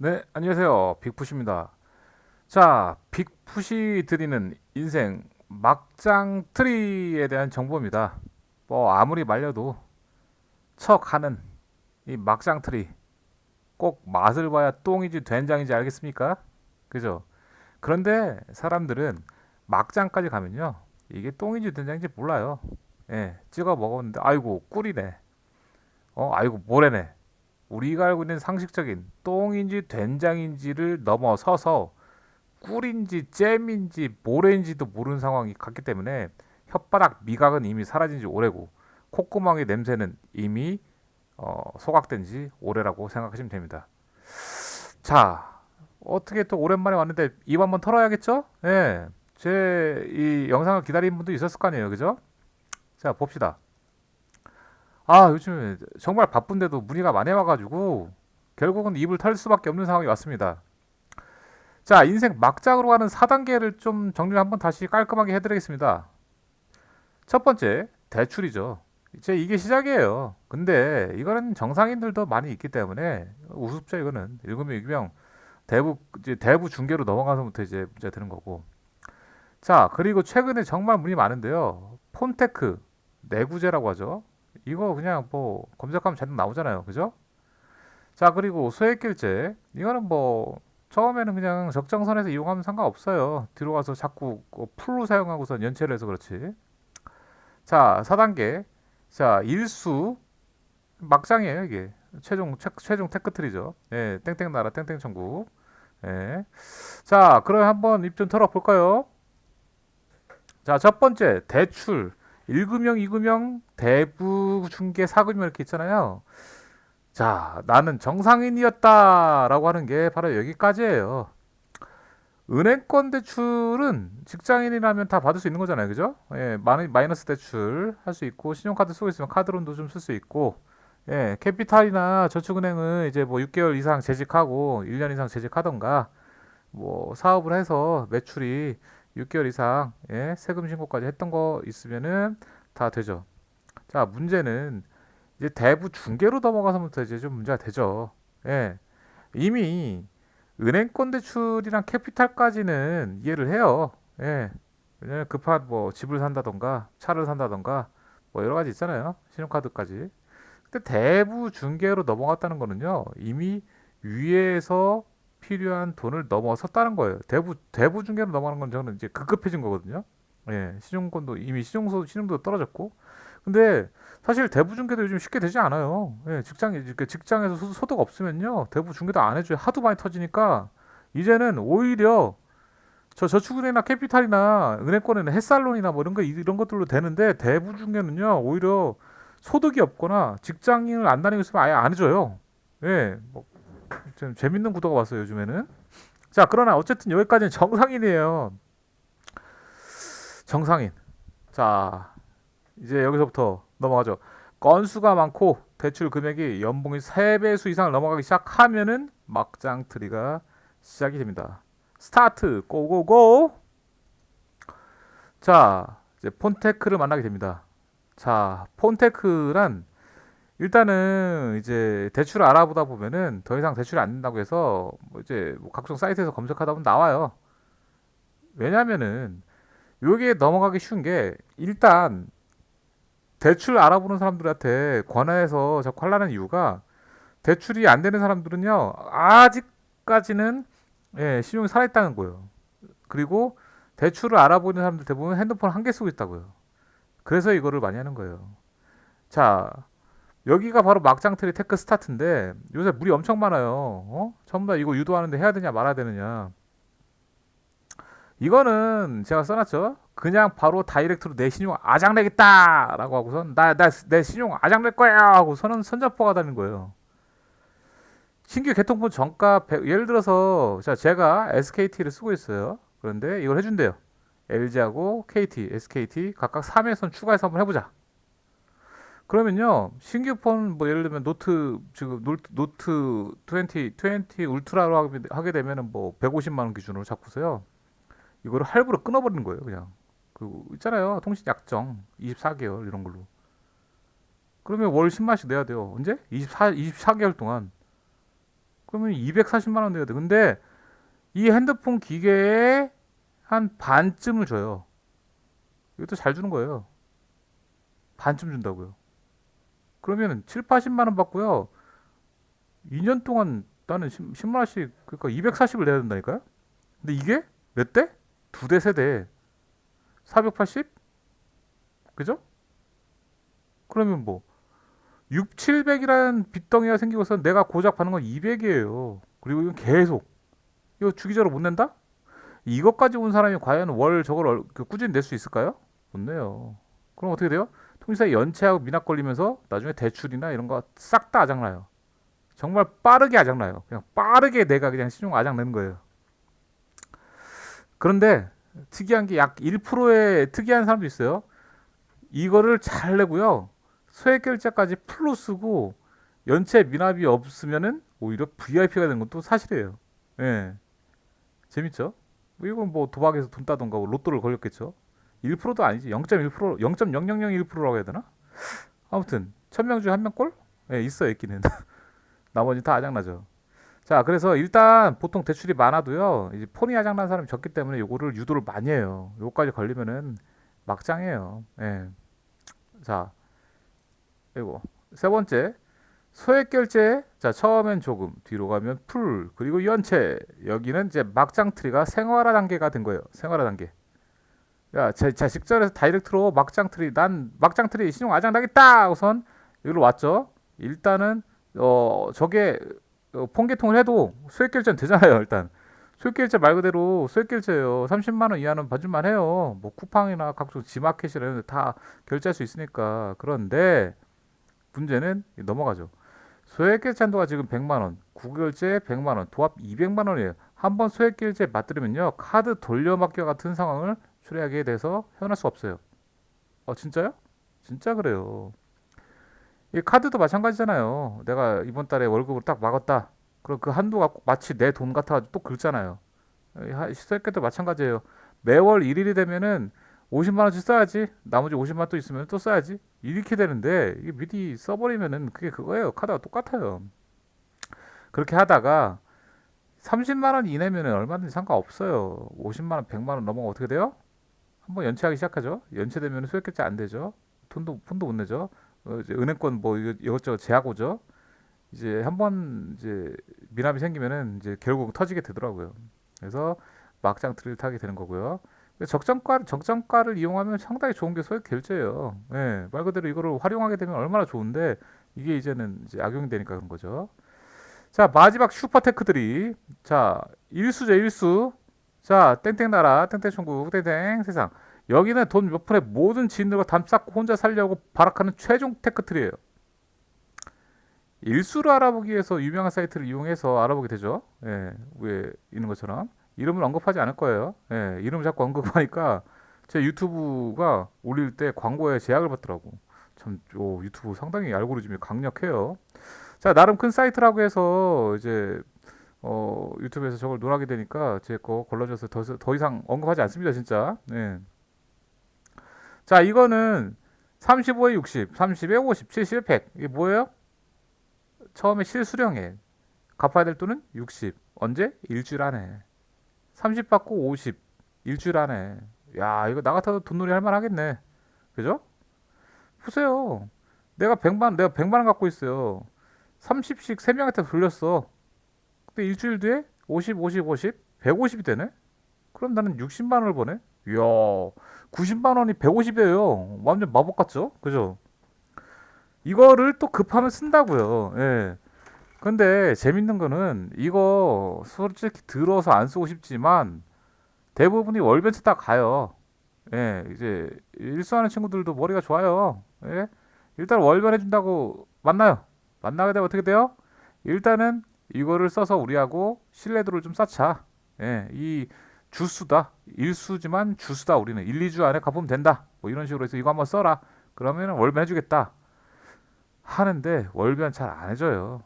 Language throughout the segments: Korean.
네, 안녕하세요. 빅푸시입니다. 자, 빅푸시 드리는 인생 막장 트리에 대한 정보입니다. 뭐 아무리 말려도 척하는 이 막장 트리 꼭 맛을 봐야 똥인지 된장인지 알겠습니까? 그죠? 그런데 사람들은 막장까지 가면요, 이게 똥인지 된장인지 몰라요. 예, 찍어 먹었는데 아이고 꿀이네. 아이고 모래네. 우리가 알고 있는 상식적인 똥인지 된장인지를 넘어서서 꿀인지 잼인지 모래인지도 모르는 상황이 갔기 때문에 혓바닥 미각은 이미 사라진 지 오래고 콧구멍의 냄새는 이미 소각된 지 오래라고 생각하시면 됩니다. 자, 어떻게 또 오랜만에 왔는데 입 한번 털어야겠죠? 예. 제 이 영상을 기다리는 분도 있었을 거 아니에요. 그죠? 자, 봅시다. 아, 요즘 정말 바쁜데도 문의가 많이 와가지고 결국은 입을 털 수밖에 없는 상황이 왔습니다. 자, 인생 막장으로 가는 4단계를 좀 정리를 한번 다시 깔끔하게 해드리겠습니다. 첫 번째, 대출이죠. 이제 이게 시작이에요. 근데 이거는 정상인들도 많이 있기 때문에 우습죠, 이거는. 일금이 유명 이제 대부 중개로 넘어가서부터 이제 문제가 되는 거고. 자, 그리고 최근에 정말 문의 많은데요. 폰테크, 내구재라고 하죠. 이거 그냥 뭐 검색하면 자동 나오잖아요. 그죠? 자, 그리고 소액결제. 이거는 뭐 처음에는 그냥 적정선에서 이용하면 상관없어요. 뒤로 가서 자꾸 풀로 사용하고서 연체를 해서 그렇지. 자, 4단계. 자, 일수 막장이에요, 이게. 최종 테크트리죠. 예, 땡땡 나라 땡땡 천국. 예. 자, 그럼 한번 입 좀 털어 볼까요? 자, 첫 번째, 대출. 1금융, 2금융, 대부 중개, 4금융 이렇게 있잖아요. 자, 나는 정상인이었다라고 하는 게 바로 여기까지예요. 은행권 대출은 직장인이라면 다 받을 수 있는 거잖아요. 그죠? 예, 마이너스 대출 할 수 있고, 신용카드 쓰고 있으면 카드론도 좀 쓸 수 있고, 예, 캐피탈이나 저축은행은 이제 뭐 6개월 이상 재직하고 1년 이상 재직하던가, 뭐 사업을 해서 매출이 6개월 이상, 예, 세금 신고까지 했던 거 있으면은 다 되죠. 자, 문제는 이제 대부 중개로 넘어가서부터 이제 좀 문제가 되죠. 예, 이미 은행권 대출이랑 캐피탈까지는 이해를 해요. 예. 왜냐면 급한 뭐 집을 산다던가 차를 산다던가 뭐 여러 가지 있잖아요. 신용카드까지. 근데 대부 중개로 넘어갔다는 거는요. 이미 위에서 필요한 돈을 넘어섰다는 거예요. 대부 중개로 넘어가는 건 저는 이제 급급해진 거거든요. 예. 신용권도 이미 신용도 떨어졌고. 근데 사실 대부 중개도 요즘 쉽게 되지 않아요. 예, 직장에서 소득 없으면요. 대부 중개도 안 해줘요. 하도 많이 터지니까 이제는 오히려 저축은행이나 캐피탈이나 은행권에는 햇살론이나 뭐 이런 것들로 되는데 대부 중개는요. 오히려 소득이 없거나 직장인을 안 다니고 있으면 아예 안 해줘요. 예, 뭐 좀 재밌는 구도가 왔어요 요즘에는. 자, 그러나 어쨌든 여기까지는 정상인이에요. 정상인. 자, 이제 여기서부터 넘어가죠. 건수가 많고 대출 금액이 연봉이 3배수 이상을 넘어가기 시작하면은 막장 트리가 시작이 됩니다. 스타트 고고고. 자, 이제 폰테크를 만나게 됩니다. 자, 폰테크란 일단은 이제 대출을 알아보다 보면은 더 이상 대출이 안 된다고 해서 뭐 이제 뭐 각종 사이트에서 검색하다 보면 나와요. 왜냐면은 요게 넘어가기 쉬운 게 일단 대출 알아보는 사람들한테 권해서 자꾸 하려는 이유가 대출이 안 되는 사람들은요 아직까지는 예, 신용이 살아있다는 거예요. 그리고 대출을 알아보는 사람들 대부분 핸드폰 한 개 쓰고 있다고요. 그래서 이거를 많이 하는 거예요. 자, 여기가 바로 막장트리 테크 스타트인데 요새 물이 엄청 많아요. 전부 다 이거 유도하는데 해야 되냐 말아야 되느냐. 이거는 제가 써놨죠. 그냥 바로 다이렉트로 내 신용 아작내겠다라고 하고선 내 신용 아작낼 거야 하고 선전포가 되는 거예요. 신규 개통분 정가 예를 들어서 자 제가 SKT를 쓰고 있어요. 그런데 이걸 해준대요. LG하고 KT, SKT 각각 3회선 추가해서 한번 해보자. 그러면요 신규 폰 뭐 예를 들면 노트 20 울트라로 하게 되면은 뭐 150만 원 기준으로 잡고서요. 이거를 할부로 끊어버리는 거예요, 그냥. 그 있잖아요, 통신 약정 24개월 이런 걸로. 그러면 월 10만씩 내야 돼요. 언제? 24개월 동안. 그러면 240만 원 내야 돼. 근데 이 핸드폰 기계에 한 반쯤을 줘요. 이것도 잘 주는 거예요. 반쯤 준다고요. 그러면 7, 80만 원 받고요. 2년 동안 나는 10만 원씩 그러니까 240을 내야 된다니까요. 근데 이게 몇 대? 두 대, 세 대. 480? 그죠? 그러면 뭐 6, 700이라는 빚덩이가 생기고서 내가 고작 받는 건 200이에요. 그리고 이건 계속 이거 주기적으로 못 낸다? 이것까지 온 사람이 과연 월 저걸 꾸준히 낼 수 있을까요? 못 내요. 그럼 어떻게 돼요? 통지사에 연체하고 미납 걸리면서 나중에 대출이나 이런 거 싹 다 아작나요. 정말 빠르게 아작나요. 그냥 빠르게 내가 그냥 신용 아작내는 거예요. 그런데 특이한 게 약 1%의 특이한 사람도 있어요. 이거를 잘 내고요. 소액 결제까지 풀로 쓰고 연체 미납이 없으면은 오히려 VIP가 되는 것도 사실이에요. 예. 재밌죠? 이건 뭐 도박에서 돈 따던가 뭐 로또를 걸렸겠죠. 1%도 아니지. 0.1%, 0.0001%라고 해야 되나? 아무튼 1000명 중에 한 명꼴? 예, 있어 있기는. 나머지 다 아작나죠. 자, 그래서 일단 보통 대출이 많아도요. 이제 폰이 아작난 사람이 적기 때문에 요거를 유도를 많이 해요. 요거까지 걸리면은 막장이에요. 예. 자, 이거 세 번째 소액 결제. 자, 처음엔 조금, 뒤로 가면 풀, 그리고 연체. 여기는 이제 막장 트리가 생활화 단계가 된 거예요. 생활화 단계. 야, 자, 직전에서 다이렉트로 막장 트리, 난 막장 트리 신용 아장 나겠다! 우선 여기로 왔죠. 일단은 저게 폰개통을 해도 소액 결제는 되잖아요. 일단 소액 결제 말 그대로 소액 결제예요. 30만 원 이하는 봐줄만 해요. 뭐 쿠팡이나 각종 지마켓이나 이런 데 다 결제할 수 있으니까. 그런데 문제는 넘어가죠. 소액 결제 한도가 지금 100만 원, 구결제 100만 원, 도합 200만 원이에요. 한번 소액 결제 맞들으면요, 카드 돌려막기 같은 상황을 초래하게 돼서 헤어날 수 없어요. 진짜요? 진짜 그래요. 이 카드도 마찬가지잖아요. 내가 이번 달에 월급을 딱 막았다. 그럼 그 한도가 꼭 마치 내 돈 같아가지고 또 긁잖아요. 소액결도 마찬가지예요. 매월 1일이 되면은 50만 원씩 써야지. 나머지 50만 원 또 있으면 또 써야지. 이렇게 되는데 이게 미리 써버리면은 그게 그거예요. 카드가 똑같아요. 그렇게 하다가 30만 원 이내면은 얼마든지 상관없어요. 50만 원, 100만 원 넘어가 어떻게 돼요? 한번 연체하기 시작하죠. 연체되면 소액결제 안 되죠. 폰도 못 내죠. 이제 은행권 뭐 이것저것 제약 오죠. 이제 한번 이제 미납이 생기면은 이제 결국 터지게 되더라고요. 그래서 막장 트리를 타게 되는 거고요. 적정가를 이용하면 상당히 좋은 게 소액 결제예요. 예, 말 그대로 이거를 활용하게 되면 얼마나 좋은데 이게 이제는 이제 악용이 되니까 그런 거죠. 자, 마지막 슈퍼테크들이 자, 일수죠, 일수. 자, 땡땡나라, 땡땡천국, 땡땡 세상. 여기는 돈 몇 푼에 모든 지인들과 담 쌓고 혼자 살려고 발악하는 최종 테크트리예요. 일수를 알아보기 위해서 유명한 사이트를 이용해서 알아보게 되죠. 예, 위에 있는 것처럼. 이름을 언급하지 않을 거예요. 예, 이름을 자꾸 언급하니까 제 유튜브가 올릴 때 광고에 제약을 받더라고. 참, 유튜브 상당히 알고리즘이 강력해요. 자, 나름 큰 사이트라고 해서 이제 유튜브에서 저걸 논하게 되니까 제 거 걸러져서 더 이상 언급하지 않습니다, 진짜. 네. 자, 이거는 35에 60, 30에 50, 70에 100. 이게 뭐예요? 처음에 실수령액. 갚아야 될 돈은 60. 언제? 일주일 안에. 30 받고 50. 일주일 안에. 야, 이거 나 같아도 돈놀이 할 만 하겠네. 그죠? 보세요. 내가 100만 원 갖고 있어요. 30씩 3명한테 돌렸어. 근데 일주일 뒤에 50, 50, 50, 150이 되네? 그럼 나는 60만 원을 버네? 이야, 90만 원이 150이에요. 완전 마법 같죠? 그죠? 이거를 또 급하면 쓴다고요. 예. 근데 재밌는 거는 이거 솔직히 들어서 안 쓰고 싶지만 대부분이 월변치 다 가요. 예, 이제 일수하는 친구들도 머리가 좋아요. 예? 일단 월변 해준다고 만나요. 만나게 되면 어떻게 돼요? 일단은 이거를 써서 우리하고 신뢰도를 좀 쌓자. 예, 이 주수다. 일수지만 주수다. 우리는 1, 2주 안에 갚으면 된다. 뭐 이런 식으로 해서 이거 한번 써라. 그러면 월변 해주겠다. 하는데 월변 잘 안 해줘요.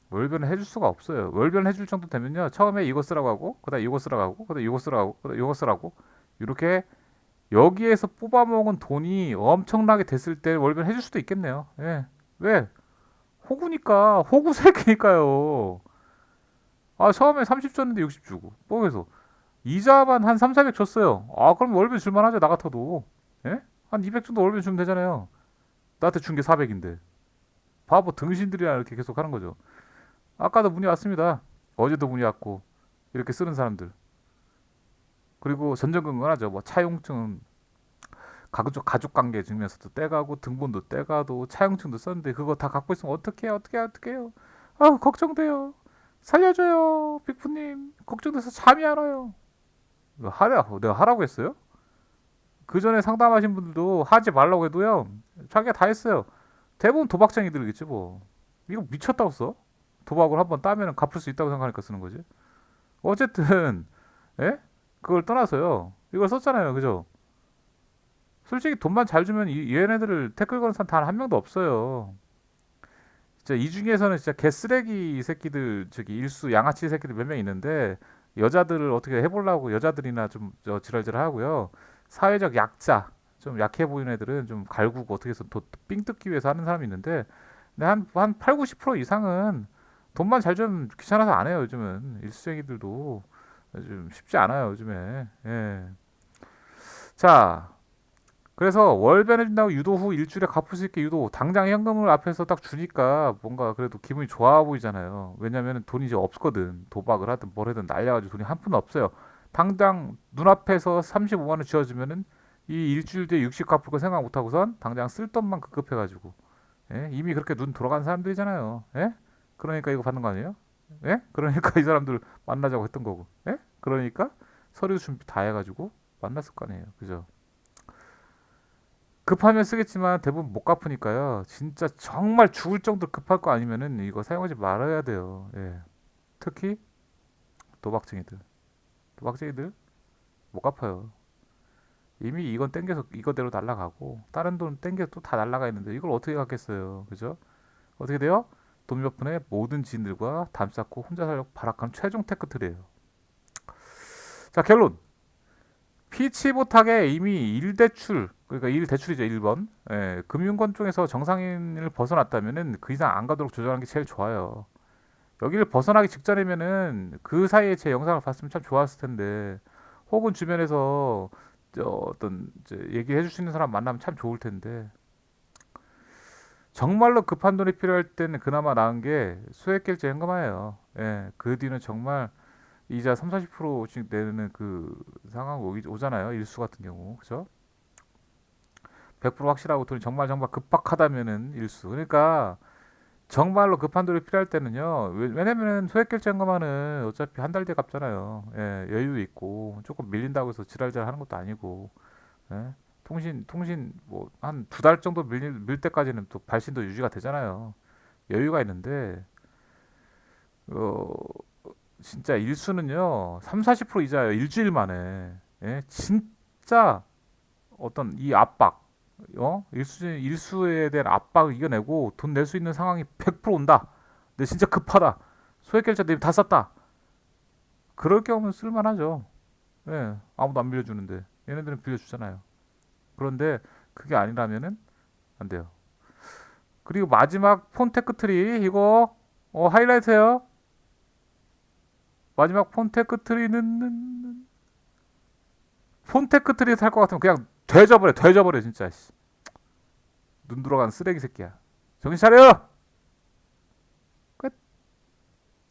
월변을 해줄 수가 없어요. 월변 해줄 정도 되면요. 처음에 이거 쓰라고 하고, 그다음 이거 쓰라고 하고, 그다음 이거 쓰라고 하고, 그다음 이거 쓰라고. 이렇게 여기에서 뽑아먹은 돈이 엄청나게 됐을 때 월변 해줄 수도 있겠네요. 예. 왜? 호구니까, 호구 새끼니까요. 아, 처음에 30 줬는데 60 주고. 뭐 해서 이자만 한 3, 400 줬어요. 아, 그럼 월별 줄만하죠, 나 같아도. 예? 한 200 정도 월별 주면 되잖아요. 나한테 준 게 400인데. 바보 등신들이랑 이렇게 계속 하는 거죠. 아까도 문의 왔습니다. 어제도 문의 왔고. 이렇게 쓰는 사람들. 그리고 전전긍긍하죠. 뭐 차용증, 가족 관계 증명서도 떼가고 등본도 떼가도 차용증도 썼는데 그거 다 갖고 있으면 어떡해요. 아, 걱정돼요. 살려줘요, 빅프님. 걱정돼서 잠이 안 와요. 내가 하라고 했어요? 그 전에 상담하신 분들도 하지 말라고 해도요, 자기가 다 했어요. 대부분 도박쟁이들이겠지 뭐. 이거 미쳤다고 써? 도박을 한번 따면 갚을 수 있다고 생각하니까 쓰는 거지. 어쨌든, 예? 그걸 떠나서요. 이걸 썼잖아요, 그죠? 솔직히 돈만 잘 주면 얘네들을 태클 거는 사람 단 한 명도 없어요. 진짜 이 중에서는 진짜 개쓰레기 새끼들, 저기 일수 양아치 새끼들 몇 명 있는데 여자들을 어떻게 해보려고 여자들이나 좀 지랄지랄 하고요. 사회적 약자, 좀 약해 보이는 애들은 좀 갈구고 어떻게 해서 삥 뜯기 위해서 하는 사람이 있는데 근데 한 8, 90% 이상은 돈만 잘 좀 귀찮아서 안 해요, 요즘은. 일수쟁이들도 좀 쉽지 않아요, 요즘에. 예. 자, 그래서 월변해 준다고 유도 후 일주일에 갚을 수 있게 유도 당장 현금을 앞에서 딱 주니까 뭔가 그래도 기분이 좋아 보이잖아요. 왜냐면 돈이 이제 없거든. 도박을 하든 뭘 하든 날려가지고 돈이 한 푼 없어요. 당장 눈앞에서 35만 원 쥐어주면은 이 일주일 뒤에 60 갚을 거 생각 못 하고선 당장 쓸 돈만 급급해가지고, 예? 이미 그렇게 눈 돌아간 사람들이잖아요. 예? 그러니까 이거 받는 거 아니에요? 예? 그러니까 이 사람들 만나자고 했던 거고. 예? 그러니까 서류 준비 다 해가지고 만났을 거 아니에요. 그죠? 급하면 쓰겠지만 대부분 못 갚으니까요. 진짜 정말 죽을 정도로 급할 거 아니면은 이거 사용하지 말아야 돼요. 예. 특히 도박쟁이들. 도박쟁이들 못 갚아요. 이미 이건 땡겨서 이거대로 날라가고 다른 돈 땡겨서 또 다 날라가 있는데 이걸 어떻게 갚겠어요. 그죠? 어떻게 돼요? 돈 몇 푼에 모든 지인들과 담 쌓고 혼자 살려고 발악한 최종 테크트리예요. 자, 결론. 피치 못하게 이미 일대출, 그러니까 일대출이죠, 1번. 예, 금융권 쪽에서 정상인을 벗어났다면은 그 이상 안 가도록 조절하는 게 제일 좋아요. 여기를 벗어나기 직전이면은 그 사이에 제 영상을 봤으면 참 좋았을 텐데, 혹은 주변에서 어떤 얘기해 줄 수 있는 사람 만나면 참 좋을 텐데, 정말로 급한 돈이 필요할 때는 그나마 나은 게 소액결제 현금화예요. 예, 그 뒤는 정말 이자 3, 40%씩 내는 그 상황 오잖아요. 일수 같은 경우. 그죠? 100% 확실하고 돈이 정말 급박하다면은 일수. 그러니까 정말로 급한 돈이 필요할 때는요. 왜냐면은 소액 결제한거만은 어차피 한 달 뒤에 갚잖아요. 예, 여유 있고 조금 밀린다고 해서 지랄지랄 하는 것도 아니고. 예? 통신 뭐 한 두 달 정도 밀 때까지는 또 발신도 유지가 되잖아요. 여유가 있는데 어 진짜 일수는요. 3, 40% 이자예요. 일주일 만에. 예? 진짜 어떤 이 압박, 일수에 대한 압박을 이겨내고 돈 낼 수 있는 상황이 100% 온다. 근데 진짜 급하다. 소액결제 대비 다 썼다. 그럴 경우는 쓸만하죠. 예, 아무도 안 빌려주는데 얘네들은 빌려주잖아요. 그런데 그게 아니라면은 안 돼요. 그리고 마지막 폰테크 트리 이거 하이라이트예요. 마지막 폰테크 트리는 폰테크 트리 살 것 같으면 그냥 되져버려 진짜. 눈 들어간 쓰레기 새끼야. 정신 차려!